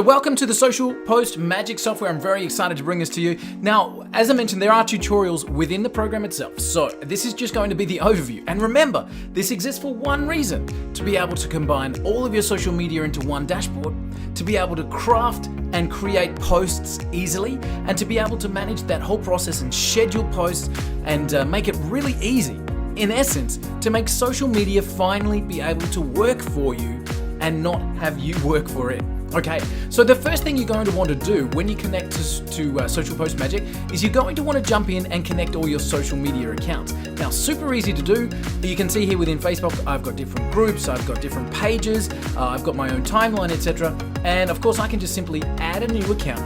So welcome to the Social Post Magic software. I'm very excited to bring this to you. Now, as I mentioned, there are tutorials within the program itself. So this is just going to be the overview. And remember, this exists for one reason: to be able to combine all of your social media into one dashboard, to be able to craft and create posts easily, and to be able to manage that whole process and schedule posts and make it really easy. In essence, to make social media finally be able to work for you and not have you work for it. Okay, so the first thing you're going to want to do when you connect to Social Post Magic is you're going to want to jump in and connect all your social media accounts. Now, super easy to do. You can see here within Facebook, I've got different groups, I've got different pages, I've got my own timeline, etc. And of course, I can just simply add a new account.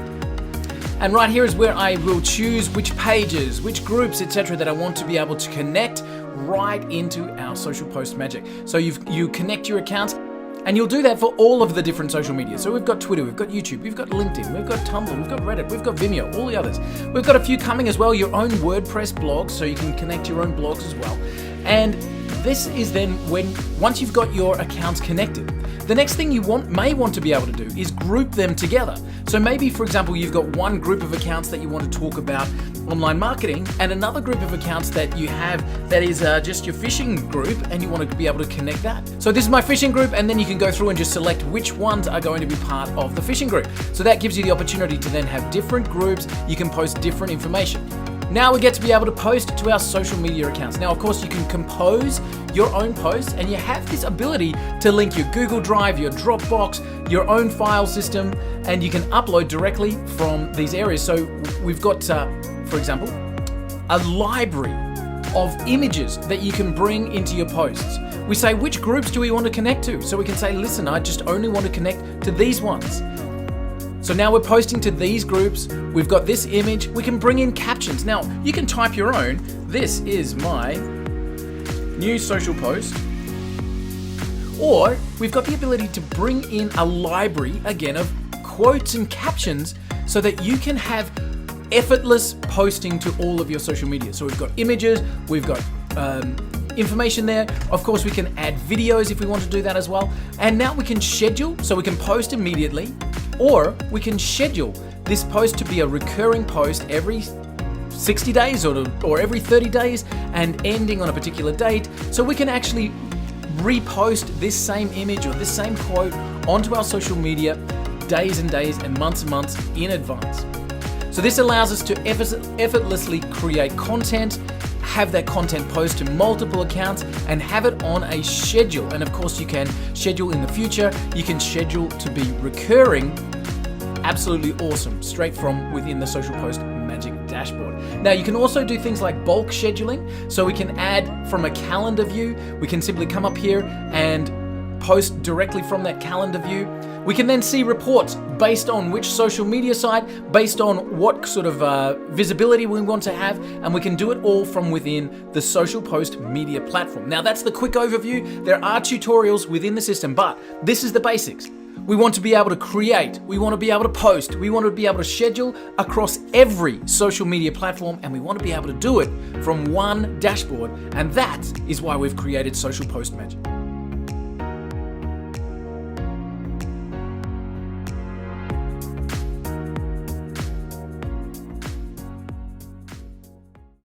And right here is where I will choose which pages, which groups, etc. that I want to be able to connect right into our Social Post Magic. So you connect your accounts. And you'll do that for all of the different social media. So we've got Twitter, we've got YouTube, we've got LinkedIn, we've got Tumblr, we've got Reddit, we've got Vimeo, all the others. We've got a few coming as well, your own WordPress blogs, so you can connect your own blogs as well. And this is then once you've got your accounts connected, the next thing you may want to be able to do is group them together. So maybe, for example, you've got one group of accounts that you want to talk about online marketing and another group of accounts that you have that is just your fishing group, and you want to be able to connect that. So this is my fishing group, and then you can go through and just select which ones are going to be part of the fishing group. So that gives you the opportunity to then have different groups. You can post different information. Now we get to be able to post to our social media accounts. Now, of course, you can compose your own posts, and you have this ability to link your Google Drive, your Dropbox, your own file system, and you can upload directly from these areas. So we've got, for example, a library of images that you can bring into your posts. We say, which groups do we want to connect to? So we can say, listen, I just only want to connect to these ones. So now we're posting to these groups. We've got this image. We can bring in captions. Now, you can type your own. This is my new social post. Or we've got the ability to bring in a library, again, of quotes and captions so that you can have effortless posting to all of your social media. So we've got images, we've got information there. Of course, we can add videos if we want to do that as well. And now we can schedule, so we can post immediately, or we can schedule this post to be a recurring post every 60 days or every 30 days and ending on a particular date. So we can actually repost this same image or this same quote onto our social media days and days and months in advance. So this allows us to effortlessly create content, have that content post to multiple accounts, and have it on a schedule. And of course, you can schedule in the future. You can schedule to be recurring. Absolutely awesome, straight from within the Social Post Magic dashboard. Now, you can also do things like bulk scheduling. So we can add from a calendar view. We can simply come up here and post directly from that calendar view. We can then see reports based on which social media site, based on what sort of visibility we want to have, and we can do it all from within the Social Post Media platform. Now, that's the quick overview. There are tutorials within the system, but this is the basics. We want to be able to create, we want to be able to post, we want to be able to schedule across every social media platform, and we want to be able to do it from one dashboard, and that is why we've created Social Post Magic.